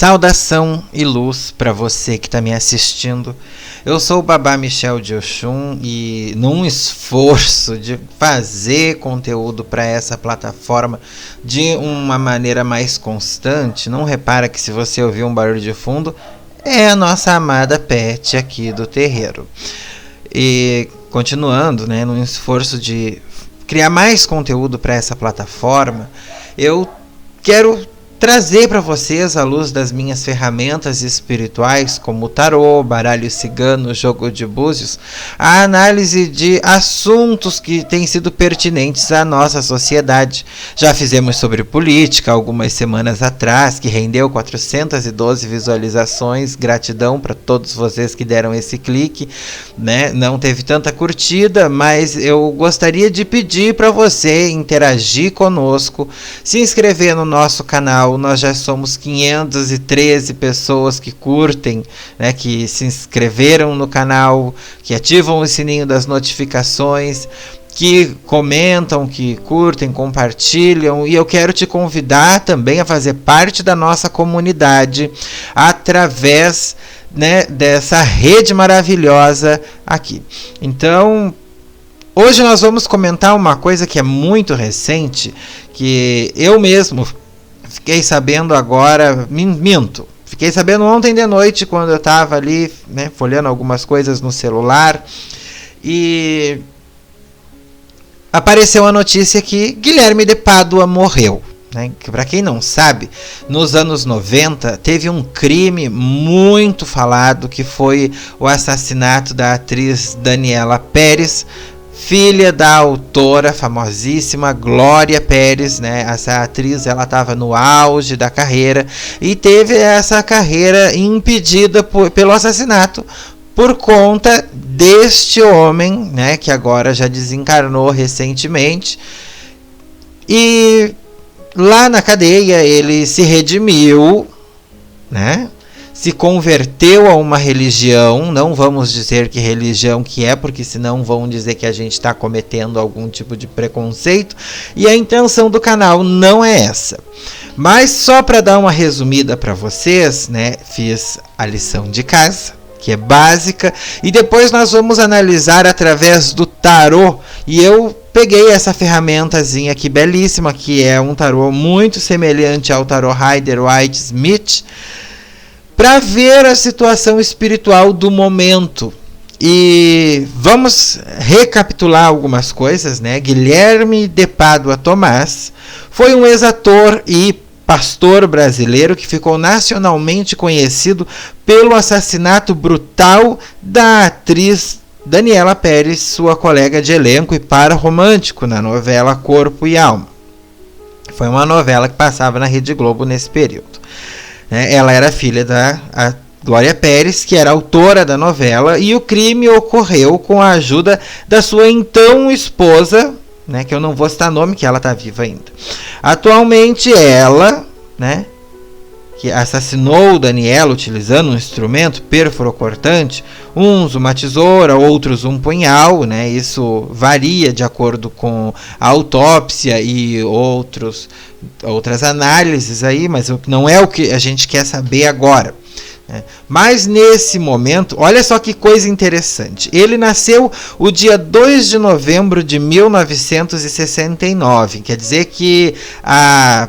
Saudação e luz para você que está me assistindo. Eu sou o Babá Michel de Oxum e num esforço de fazer conteúdo para essa plataforma de uma maneira mais constante, não repara que se você ouvir um barulho de fundo, é a nossa amada Pet aqui do terreiro. E continuando, num esforço de criar mais conteúdo para essa plataforma, eu quero trazer para vocês, à luz das minhas ferramentas espirituais, como o tarô, baralho cigano, jogo de búzios, a análise de assuntos que têm sido pertinentes à nossa sociedade. Já fizemos sobre política algumas semanas atrás, que rendeu 412 visualizações. Gratidão para todos vocês que deram esse clique, Não teve tanta curtida, mas eu gostaria de pedir para você interagir conosco, se inscrever no nosso canal. Nós já somos 513 pessoas que curtem, que se inscreveram no canal, que ativam o sininho das notificações, que comentam, que curtem, compartilham, e eu quero te convidar também a fazer parte da nossa comunidade através, dessa rede maravilhosa aqui. Então, hoje nós vamos comentar uma coisa que é muito recente, que eu mesmo fiquei sabendo agora, fiquei sabendo ontem de noite, quando eu estava ali, folheando algumas coisas no celular, e apareceu a notícia que Guilherme de Pádua morreu. Que, para quem não sabe, nos anos 90 teve um crime muito falado, que foi o assassinato da atriz Daniela Pérez, filha da autora famosíssima Glória Pérez, Essa atriz, ela estava no auge da carreira e teve essa carreira impedida pelo assassinato por conta deste homem, que agora já desencarnou recentemente. E lá na cadeia ele se redimiu, se converteu a uma religião, não vamos dizer que religião que é, porque senão vão dizer que a gente está cometendo algum tipo de preconceito, e a intenção do canal não é essa. Mas só para dar uma resumida para vocês, fiz a lição de casa, que é básica, e depois nós vamos analisar através do tarô, e eu peguei essa ferramentazinha aqui belíssima, que é um tarô muito semelhante ao tarô Rider-Waite-Smith, para ver a situação espiritual do momento. E vamos recapitular algumas coisas, Guilherme de Pádua Tomás foi um ex-ator e pastor brasileiro que ficou nacionalmente conhecido pelo assassinato brutal da atriz Daniela Pérez, sua colega de elenco e par romântico, na novela Corpo e Alma. Foi uma novela que passava na Rede Globo nesse período. Ela era filha da Glória Pérez, que era autora da novela, e o crime ocorreu com a ajuda da sua então esposa, que eu não vou citar nome, que ela está viva ainda. Atualmente ela, que assassinou Daniela utilizando um instrumento perfuro-cortante, uns uma tesoura, outros um punhal, isso varia de acordo com a autópsia e outras análises aí, mas não é o que a gente quer saber agora. Mas nesse momento, olha só que coisa interessante, ele nasceu o dia 2 de novembro de 1969, quer dizer que há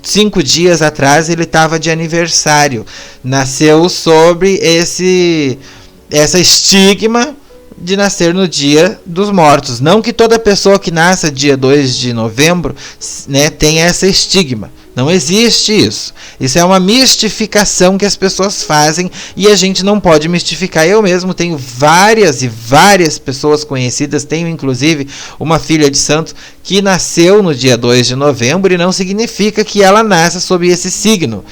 5 dias atrás ele estava de aniversário. Nasceu sobre essa estigma de nascer no dia dos mortos. Não que toda pessoa que nasce dia 2 de novembro tenha essa estigma. Não existe isso. Isso é uma mistificação que as pessoas fazem e a gente não pode mistificar. Eu mesmo tenho várias e várias pessoas conhecidas, tenho inclusive uma filha de santo que nasceu no dia 2 de novembro e não significa que ela nasça sob esse signo,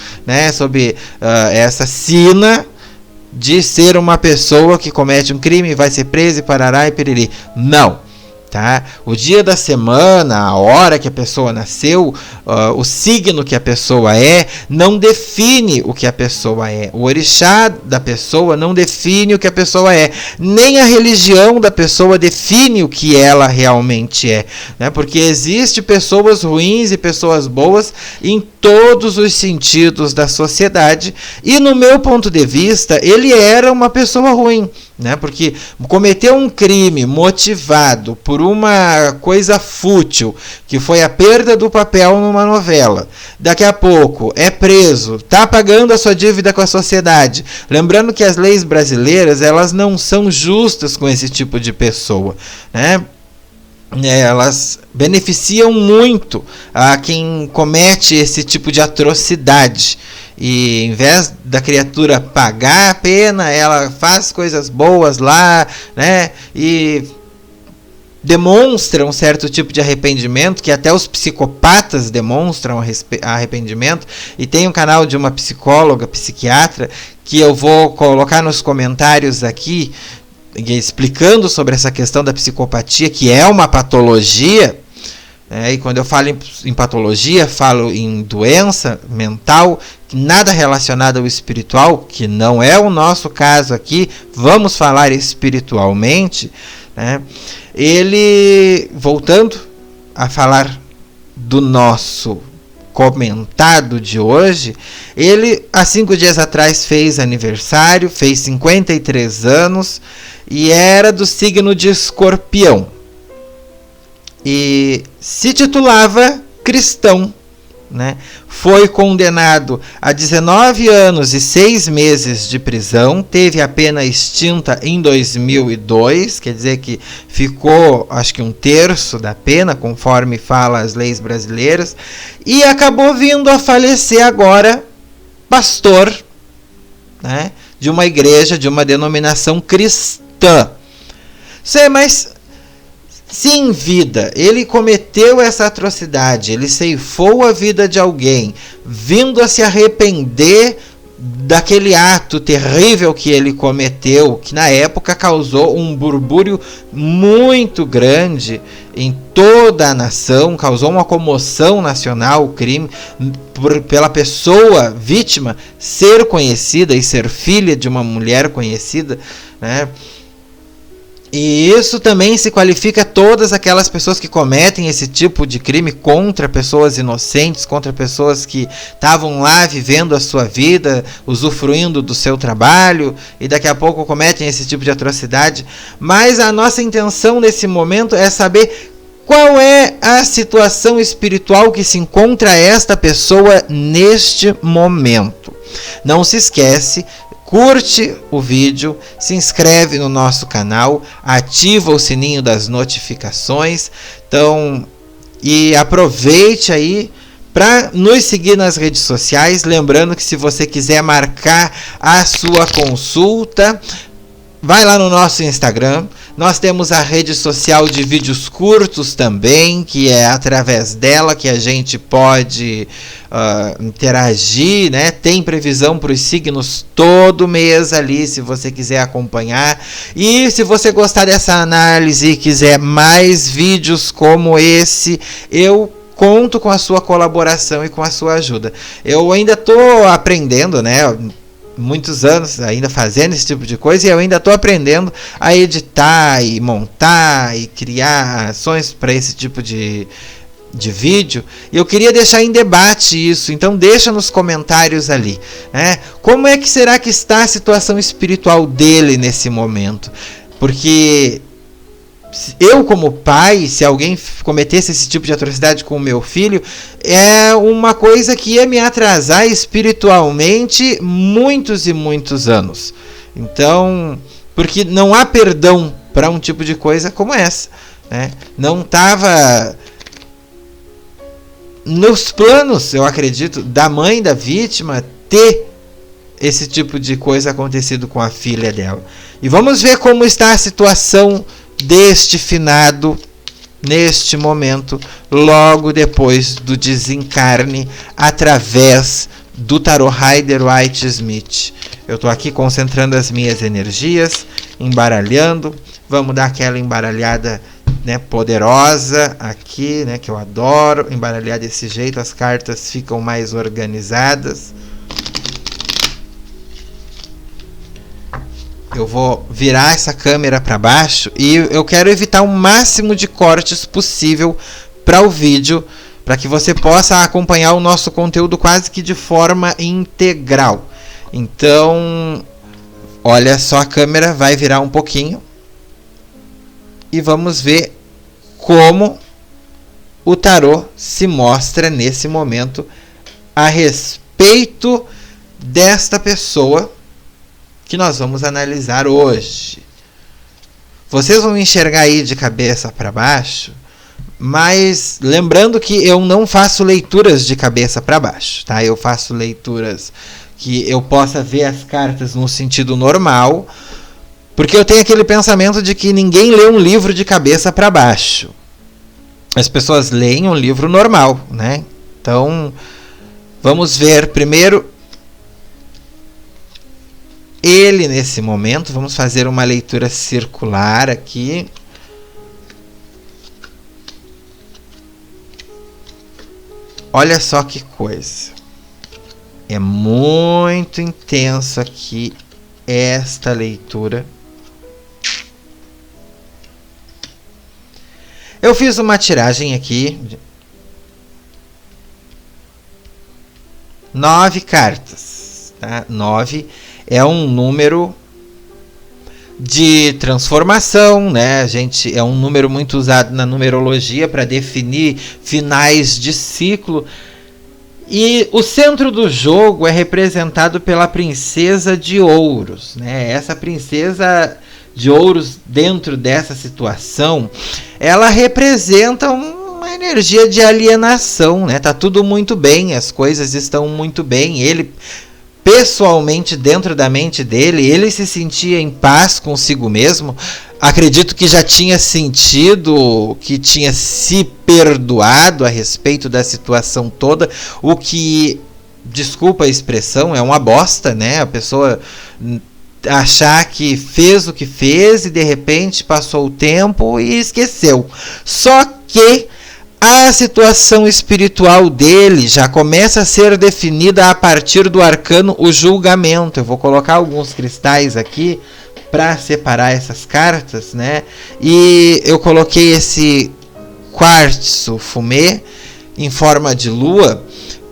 sob essa sina de ser uma pessoa que comete um crime, vai ser presa e parará e piriri. Não. Tá? O dia da semana, a hora que a pessoa nasceu, o signo que a pessoa é, não define o que a pessoa é. O orixá da pessoa não define o que a pessoa é. Nem a religião da pessoa define o que ela realmente é. Né? Porque existem pessoas ruins e pessoas boas em todos os sentidos da sociedade. E no meu ponto de vista, ele era uma pessoa ruim. Né? Porque cometeu um crime motivado por uma coisa fútil, que foi a perda do papel numa novela. Daqui a pouco é preso, está pagando a sua dívida com a sociedade. Lembrando que as leis brasileiras, elas não são justas com esse tipo de pessoa, né? Elas beneficiam muito a quem comete esse tipo de atrocidade. E em vez da criatura pagar a pena, ela faz coisas boas lá, né? E demonstra um certo tipo de arrependimento, que até os psicopatas demonstram arrependimento. E tem um canal de uma psicóloga, psiquiatra, que eu vou colocar nos comentários aqui, explicando sobre essa questão da psicopatia, que é uma patologia. E quando eu falo em patologia, falo em doença mental, nada relacionado ao espiritual, que não é o nosso caso aqui, vamos falar espiritualmente. Né? Ele, voltando a falar do nosso comentado de hoje, ele há 5 dias atrás fez aniversário, fez 53 anos e era do signo de Escorpião. E se titulava cristão, né? Foi condenado a 19 anos e 6 meses de prisão, teve a pena extinta em 2002, quer dizer que ficou, acho que 1/3 da pena, conforme fala as leis brasileiras, e acabou vindo a falecer agora pastor, né, de uma igreja, de uma denominação cristã. Mas se em vida ele cometeu essa atrocidade, ele ceifou a vida de alguém, vindo a se arrepender daquele ato terrível que ele cometeu, que na época causou um burbúrio muito grande em toda a nação, causou uma comoção nacional, o crime, pela pessoa vítima ser conhecida e ser filha de uma mulher conhecida, né? E isso também se qualifica a todas aquelas pessoas que cometem esse tipo de crime contra pessoas inocentes, contra pessoas que estavam lá vivendo a sua vida, usufruindo do seu trabalho, e daqui a pouco cometem esse tipo de atrocidade. Mas a nossa intenção nesse momento é saber qual é a situação espiritual que se encontra esta pessoa neste momento. Não se esquece, curte o vídeo, se inscreve no nosso canal, ativa o sininho das notificações. Então, e aproveite aí para nos seguir nas redes sociais. Lembrando que se você quiser marcar a sua consulta, vai lá no nosso Instagram. Nós temos a rede social de vídeos curtos também, que é através dela que a gente pode interagir, né? Tem previsão para os signos todo mês ali, se você quiser acompanhar. E se você gostar dessa análise e quiser mais vídeos como esse, eu conto com a sua colaboração e com a sua ajuda. Eu ainda estou aprendendo, né? Muitos anos ainda fazendo esse tipo de coisa, e eu ainda estou aprendendo a editar e montar e criar ações para esse tipo de vídeo. E eu queria deixar em debate isso, então deixa nos comentários ali, né? Como é que será que está a situação espiritual dele nesse momento? Porque eu, como pai, se alguém cometesse esse tipo de atrocidade com o meu filho, é uma coisa que ia me atrasar espiritualmente muitos e muitos anos. Então, porque não há perdão para um tipo de coisa como essa, né? Não estava nos planos, eu acredito, da mãe da vítima ter esse tipo de coisa acontecido com a filha dela. E vamos ver como está a situação deste finado neste momento, logo depois do desencarne, através do Tarot Rider-Waite-Smith. Eu estou aqui concentrando as minhas energias, embaralhando. Vamos dar aquela embaralhada né, poderosa aqui, né, que eu adoro embaralhar desse jeito, as cartas ficam mais organizadas. Eu vou virar essa câmera para baixo e eu quero evitar o máximo de cortes possível para o vídeo, para que você possa acompanhar o nosso conteúdo quase que de forma integral. Então, olha só, a câmera vai virar um pouquinho e vamos ver como o tarô se mostra nesse momento a respeito desta pessoa que nós vamos analisar hoje. Vocês vão enxergar aí de cabeça para baixo, mas lembrando que eu não faço leituras de cabeça para baixo, tá? Eu faço leituras que eu possa ver as cartas no sentido normal, porque eu tenho aquele pensamento de que ninguém lê um livro de cabeça para baixo. As pessoas leem um livro normal, né? Então, vamos ver primeiro ele nesse momento. Vamos fazer uma leitura circular aqui. Olha só que coisa. É muito intenso aqui esta leitura. Eu fiz uma tiragem aqui. 9 cartas. Tá? 9 é um número de transformação, né? É um número muito usado na numerologia para definir finais de ciclo. E o centro do jogo é representado pela princesa de ouros, né? Essa princesa de ouros, dentro dessa situação, ela representa uma energia de alienação, né? Tá tudo muito bem, as coisas estão muito bem. Ele, pessoalmente, dentro da mente dele, ele se sentia em paz consigo mesmo. Acredito que já tinha sentido, que tinha se perdoado a respeito da situação toda, o que, desculpa a expressão, é uma bosta, né? A pessoa achar que fez o que fez e de repente passou o tempo e esqueceu. Só que a situação espiritual dele já começa a ser definida a partir do arcano o julgamento. Eu vou colocar alguns cristais aqui para separar essas cartas, né? E eu coloquei esse quartzo fumê em forma de lua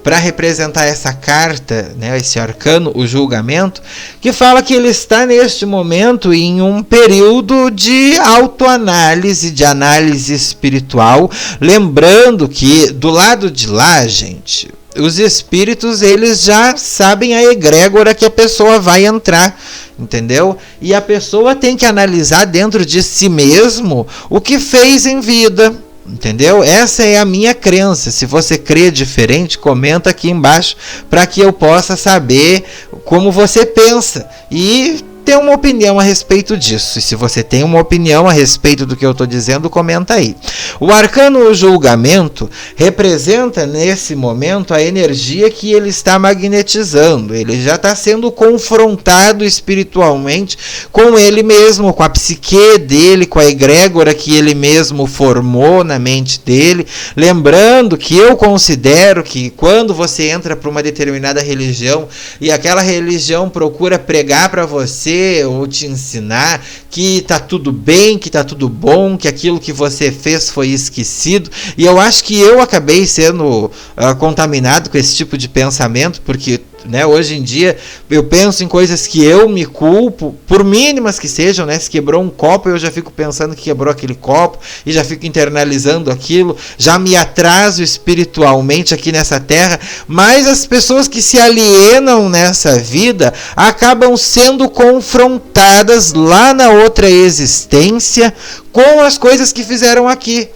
para representar essa carta, né, esse arcano, o julgamento, que fala que ele está neste momento em um período de autoanálise, de análise espiritual, lembrando que do lado de lá, gente, os espíritos, eles já sabem a egrégora que a pessoa vai entrar, entendeu? E a pessoa tem que analisar dentro de si mesmo o que fez em vida, entendeu? Essa é a minha crença. Se você crê diferente, comenta aqui embaixo para que eu possa saber como você pensa e ter uma opinião a respeito disso. E se você tem uma opinião a respeito do que eu estou dizendo, comenta aí. O arcano julgamento representa nesse momento a energia que ele está magnetizando. Ele já está sendo confrontado espiritualmente com ele mesmo, com a psique dele, com a egrégora que ele mesmo formou na mente dele. Lembrando que eu considero que quando você entra para uma determinada religião e aquela religião procura pregar para você ou te ensinar que tá tudo bem, que tá tudo bom, que aquilo que você fez foi esquecido, e eu acho que eu acabei sendo contaminado com esse tipo de pensamento, porque, né, hoje em dia eu penso em coisas que eu me culpo, por mínimas que sejam, né? Se quebrou um copo, eu já fico pensando que quebrou aquele copo e já fico internalizando aquilo, já me atraso espiritualmente aqui nessa terra. Mas as pessoas que se alienam nessa vida acabam sendo confrontadas lá na outra existência com as coisas que fizeram aqui.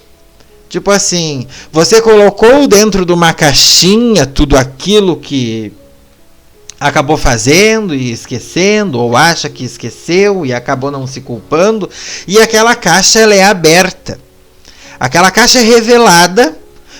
Tipo assim, você colocou dentro de uma caixinha tudo aquilo que acabou fazendo e esquecendo, ou acha que esqueceu e acabou não se culpando, e aquela caixa, ela é aberta. Aquela caixa é revelada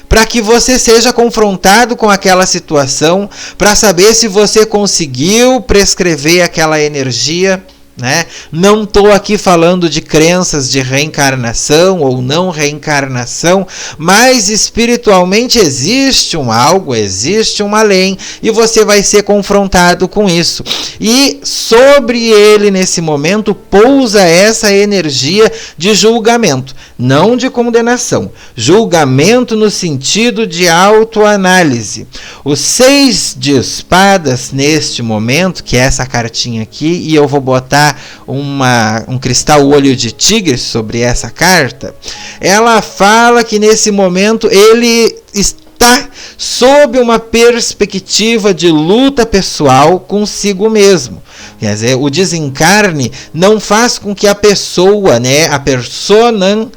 para que você seja confrontado com aquela situação, para saber se você conseguiu prescrever aquela energia né? Não estou aqui falando de crenças de reencarnação ou não reencarnação, mas espiritualmente existe um algo, existe um além, e você vai ser confrontado com isso. E sobre ele, nesse momento, pousa essa energia de julgamento, não de condenação. Julgamento no sentido de autoanálise. O 6 de espadas, neste momento, que é essa cartinha aqui, e eu vou botar um cristal olho de tigre sobre essa carta, ela fala que nesse momento ele está sob uma perspectiva de luta pessoal consigo mesmo. Quer dizer, o desencarne não faz com que a pessoa, né, a persona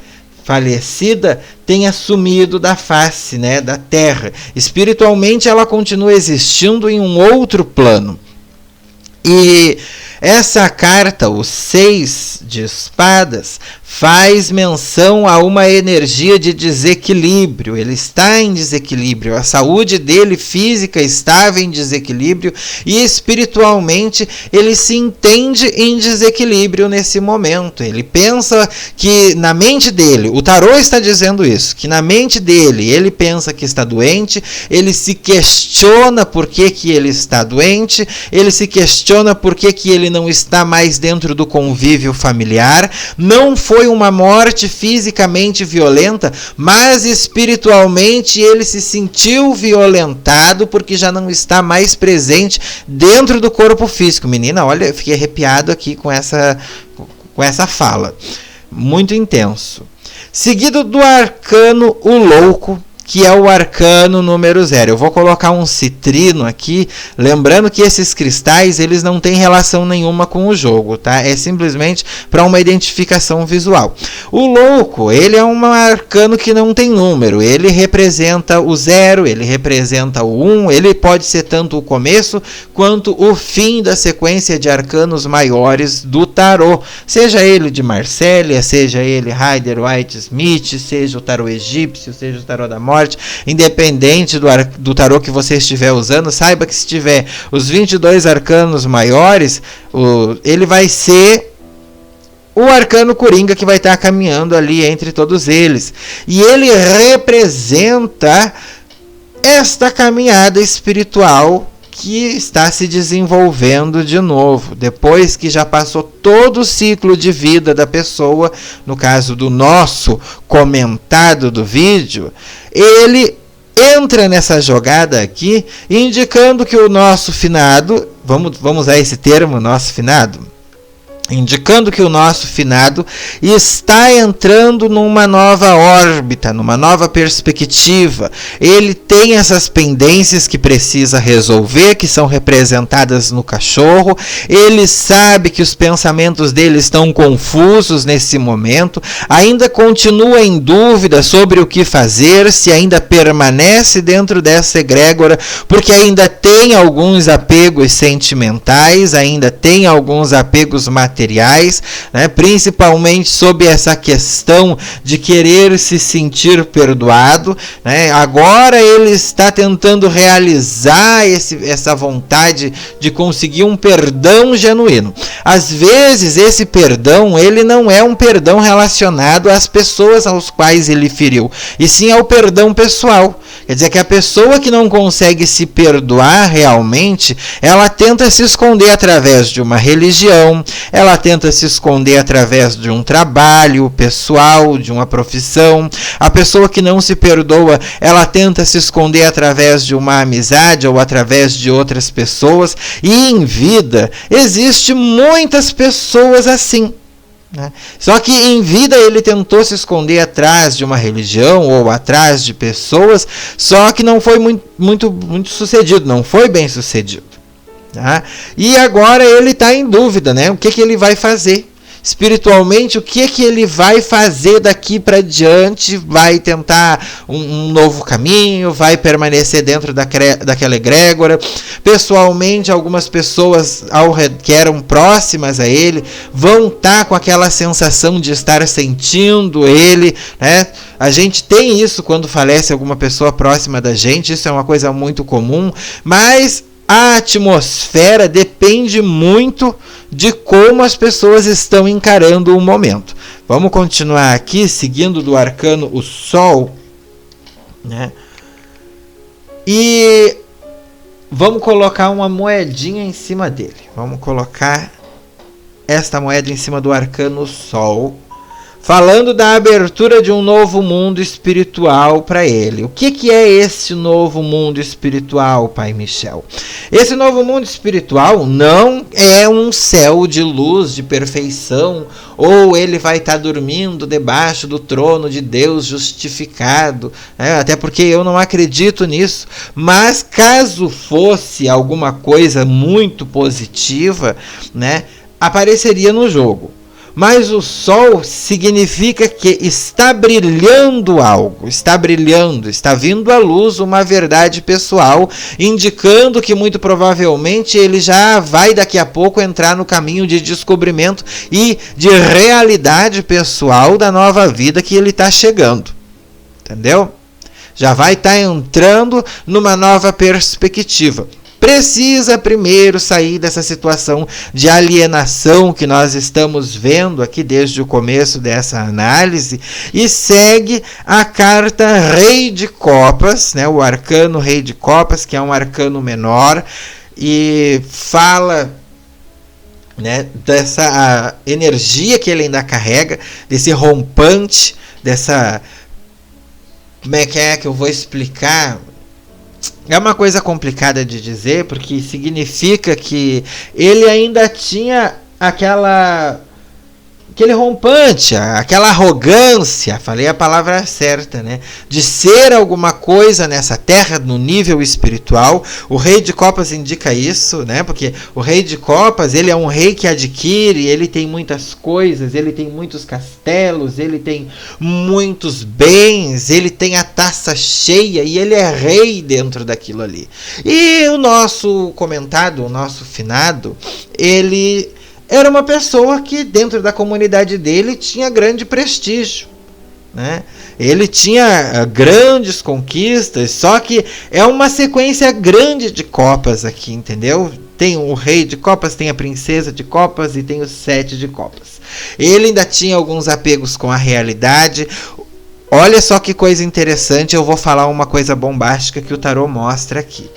falecida, tenha sumido da face, né, da terra. Espiritualmente ela continua existindo em um outro plano. E essa carta, o 6 de espadas, faz menção a uma energia de desequilíbrio. Ele está em desequilíbrio, a saúde dele física estava em desequilíbrio e espiritualmente ele se entende em desequilíbrio nesse momento. Ele pensa que na mente dele, o tarô está dizendo isso, que na mente dele ele pensa que está doente, ele se questiona por que ele está doente, ele se questiona por que ele não está mais dentro do convívio familiar. Não foi uma morte fisicamente violenta, mas espiritualmente ele se sentiu violentado porque já não está mais presente dentro do corpo físico. Menina, olha, eu fiquei arrepiado aqui com essa fala. Muito intenso. Seguido do arcano o louco, que é o arcano número 0. Eu vou colocar um citrino aqui, lembrando que esses cristais, eles não têm relação nenhuma com o jogo, tá? É simplesmente para uma identificação visual. O louco, ele é um arcano que não tem número, ele representa o 0, ele representa o 1, ele pode ser tanto o começo quanto o fim da sequência de arcanos maiores do tarô, seja ele de Marsella, seja ele Rider-Waite-Smith, seja o tarô egípcio, seja o tarô da morte. Independente do tarô que você estiver usando, saiba que se tiver os 22 arcanos maiores, ele vai ser o arcano coringa que vai estar caminhando ali entre todos eles. E ele representa esta caminhada espiritual que está se desenvolvendo de novo, depois que já passou todo o ciclo de vida da pessoa. No caso do nosso comentado do vídeo, ele entra nessa jogada aqui, indicando que o nosso finado, vamos usar esse termo, nosso finado, indicando que o nosso finado está entrando numa nova órbita, numa nova perspectiva. Ele tem essas pendências que precisa resolver, que são representadas no cachorro. Ele sabe que os pensamentos dele estão confusos nesse momento, ainda continua em dúvida sobre o que fazer, se ainda permanece dentro dessa egrégora, porque ainda tem alguns apegos sentimentais, ainda tem alguns apegos materiais, né, principalmente sobre essa questão de querer se sentir perdoado, né. Agora ele está tentando realizar essa vontade de conseguir um perdão genuíno. Às vezes esse perdão, ele não é um perdão relacionado às pessoas aos quais ele feriu, e sim ao perdão pessoal. Quer dizer que a pessoa que não consegue se perdoar realmente, ela tenta se esconder através de uma religião, ela tenta se esconder através de um trabalho pessoal, de uma profissão. A pessoa que não se perdoa, ela tenta se esconder através de uma amizade ou através de outras pessoas. E em vida, existe muitas pessoas assim. Só que em vida ele tentou se esconder atrás de uma religião ou atrás de pessoas, só que não foi muito sucedido, não foi bem sucedido. Tá? E agora ele está em dúvida, né? O que ele vai fazer? Espiritualmente, o que ele vai fazer daqui para diante? Vai tentar um novo caminho? Vai permanecer dentro daquela egrégora? Pessoalmente, algumas pessoas que eram próximas a ele vão estar com aquela sensação de estar sentindo ele, né? A gente tem isso quando falece alguma pessoa próxima da gente, isso é uma coisa muito comum, mas a atmosfera depende muito de como as pessoas estão encarando o momento. Vamos continuar aqui, seguindo do arcano o Sol, né? E vamos colocar uma moedinha em cima dele. Vamos colocar esta moeda em cima do arcano Sol, falando da abertura de um novo mundo espiritual para ele. O que é esse novo mundo espiritual, Pai Michel? Esse novo mundo espiritual não é um céu de luz, de perfeição, ou ele vai estar dormindo debaixo do trono de Deus justificado, né? Até porque eu não acredito nisso. Mas caso fosse alguma coisa muito positiva, né, apareceria no jogo. Mas o Sol significa que está brilhando algo, está brilhando, está vindo à luz uma verdade pessoal, indicando que muito provavelmente ele já vai daqui a pouco entrar no caminho de descobrimento e de realidade pessoal da nova vida que ele está chegando. Entendeu? Já vai estar entrando numa nova perspectiva. Precisa primeiro sair dessa situação de alienação que nós estamos vendo aqui desde o começo dessa análise e segue a carta Rei de Copas, né, o arcano Rei de Copas, que é um arcano menor, e fala, né, dessa energia que ele ainda carrega, desse rompante, dessa... Como é que eu vou explicar? É uma coisa complicada de dizer, porque significa que ele ainda tinha aquele rompante, aquela arrogância, falei a palavra certa, né? De ser alguma coisa nessa terra, no nível espiritual. O Rei de Copas indica isso, né? Porque o Rei de Copas, ele é um rei que adquire, ele tem muitas coisas, ele tem muitos castelos, ele tem muitos bens, ele tem a taça cheia e ele é rei dentro daquilo ali. E o nosso comentado, o nosso finado, ele... era uma pessoa que dentro da comunidade dele tinha grande prestígio, né? Ele tinha grandes conquistas, só que é uma sequência grande de copas aqui, entendeu? Tem o Rei de Copas, tem a Princesa de Copas e tem o 7 de Copas. Ele ainda tinha alguns apegos com a realidade. Olha só que coisa interessante, eu vou falar uma coisa bombástica que o tarô mostra aqui.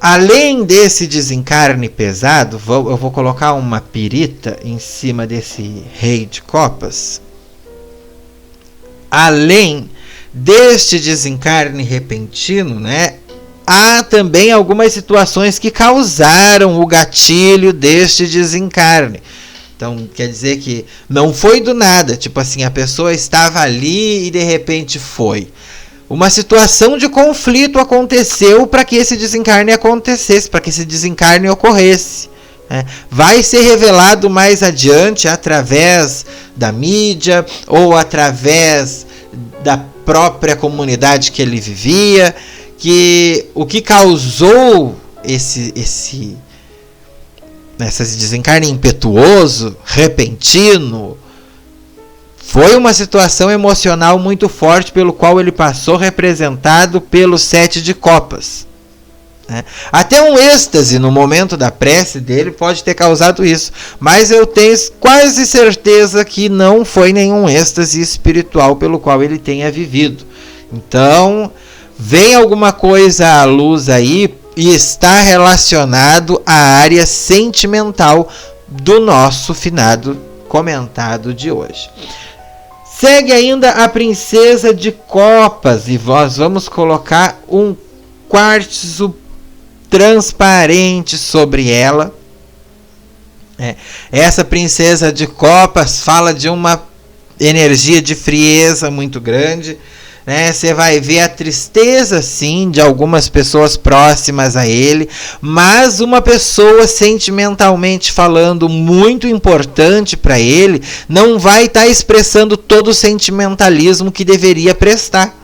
Além desse desencarne pesado, eu vou colocar uma pirita em cima desse Rei de Copas. Além deste desencarne repentino, né, há também algumas situações que causaram o gatilho deste desencarne. Então, quer dizer que não foi do nada, tipo assim, a pessoa estava ali e de repente foi. Uma situação de conflito aconteceu para que esse desencarne acontecesse, para que esse desencarne ocorresse. Vai ser revelado mais adiante através da mídia ou através da própria comunidade que ele vivia, que o que causou esse desencarne impetuoso, repentino, foi uma situação emocional muito forte pelo qual ele passou, representado pelo 7 de Copas. Até um êxtase no momento da prece dele pode ter causado isso, mas eu tenho quase certeza que não foi nenhum êxtase espiritual pelo qual ele tenha vivido. Então, vem alguma coisa à luz aí e está relacionado à área sentimental do nosso finado comentado de hoje. Segue ainda a Princesa de Copas e nós vamos colocar um quartzo transparente sobre ela. Essa Princesa de Copas fala de uma energia de frieza muito grande, né? Você vai ver a tristeza, sim, de algumas pessoas próximas a ele, mas uma pessoa sentimentalmente falando muito importante para ele não vai estar expressando todo o sentimentalismo que deveria prestar.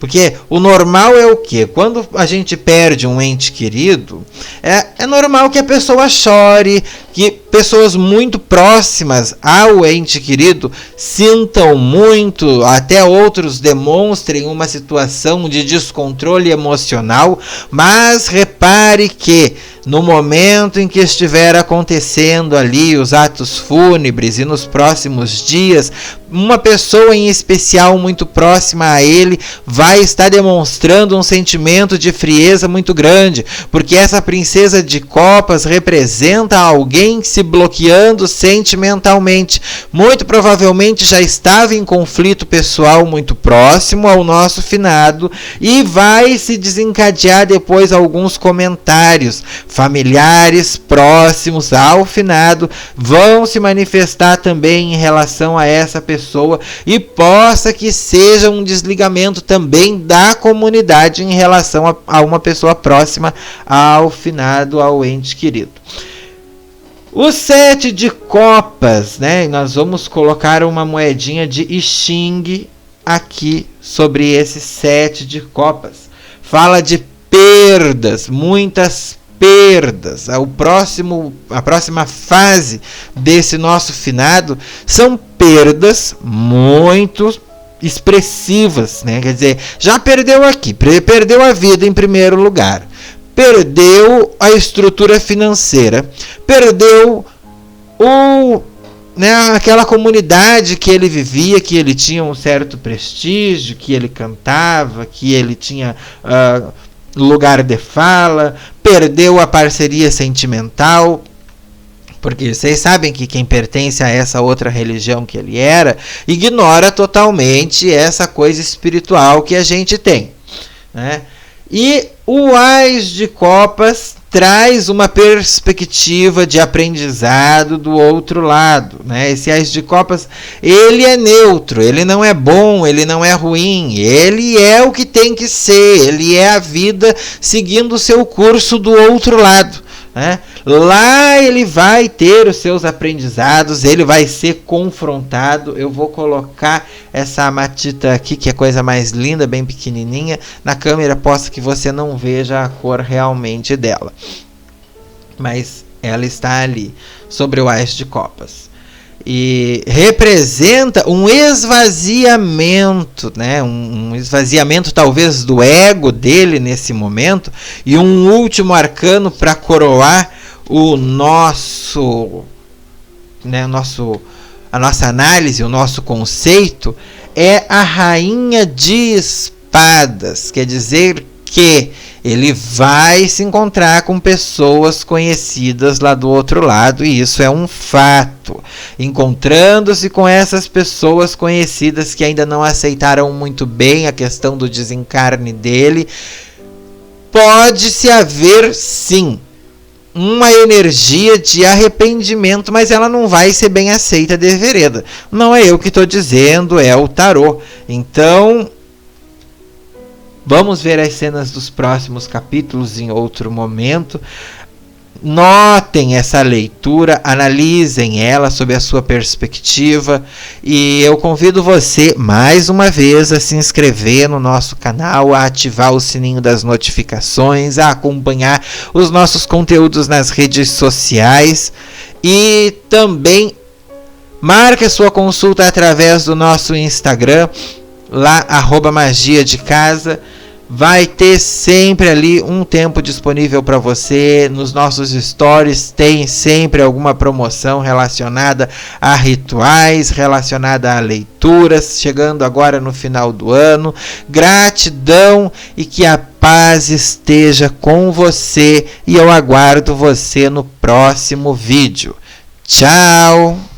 Porque o normal é o quê? Quando a gente perde um ente querido, é normal que a pessoa chore, que pessoas muito próximas ao ente querido sintam muito, até outros demonstrem uma situação de descontrole emocional, mas repare que no momento em que estiver acontecendo ali os atos fúnebres e nos próximos dias, uma pessoa em especial muito próxima a ele vai estar demonstrando um sentimento de frieza muito grande, porque essa princesa de copas representa alguém se bloqueando sentimentalmente. Muito provavelmente já estava em conflito pessoal muito próximo ao nosso finado e vai se desencadear depois alguns comentários. Familiares próximos ao finado vão se manifestar também em relação a essa pessoa e possa que seja um desligamento também da comunidade em relação a uma pessoa próxima ao finado, ao ente querido. O 7 de copas, né? Nós vamos colocar uma moedinha de I Ching aqui sobre esse 7 de copas. Fala de perdas, muitas perdas. A próxima fase desse nosso finado são perdas muito expressivas, né? Quer dizer, já perdeu aqui, perdeu a vida em primeiro lugar, perdeu a estrutura financeira, perdeu aquela comunidade que ele vivia, que ele tinha um certo prestígio, que ele cantava, que ele tinha lugar de fala, perdeu a parceria sentimental, porque vocês sabem que quem pertence a essa outra religião que ele era, ignora totalmente essa coisa espiritual que a gente tem, né? E o Ás de Copas traz uma perspectiva de aprendizado do outro lado, né? Esse Ás de Copas, ele é neutro, ele não é bom, ele não é ruim, ele é o que tem que ser, ele é a vida seguindo o seu curso do outro lado, né? Lá ele vai ter os seus aprendizados, ele vai ser confrontado. Eu vou colocar essa amatita aqui, que é a coisa mais linda, bem pequenininha, na câmera, possa que você não veja a cor realmente dela, mas ela está ali sobre o Ás de Copas e representa um esvaziamento, né? Um esvaziamento talvez do ego dele nesse momento, e um último arcano para coroar o nosso, né, a nossa análise, o nosso conceito, é a Rainha de Espadas. Quer dizer que ele vai se encontrar com pessoas conhecidas lá do outro lado, e isso é um fato. Encontrando-se com essas pessoas conhecidas que ainda não aceitaram muito bem a questão do desencarne dele, pode-se haver, sim, uma energia de arrependimento, mas ela não vai ser bem aceita de vereda. Não é eu que estou dizendo, é o tarô. Então, vamos ver as cenas dos próximos capítulos em outro momento. Notem essa leitura, analisem ela sob a sua perspectiva, e eu convido você mais uma vez a se inscrever no nosso canal, a ativar o sininho das notificações, a acompanhar os nossos conteúdos nas redes sociais, e também marque a sua consulta através do nosso Instagram, lá @magiadecasa. Vai ter sempre ali um tempo disponível para você. Nos nossos stories tem sempre alguma promoção relacionada a rituais, relacionada a leituras, chegando agora no final do ano. Gratidão e que a paz esteja com você, e eu aguardo você no próximo vídeo. Tchau!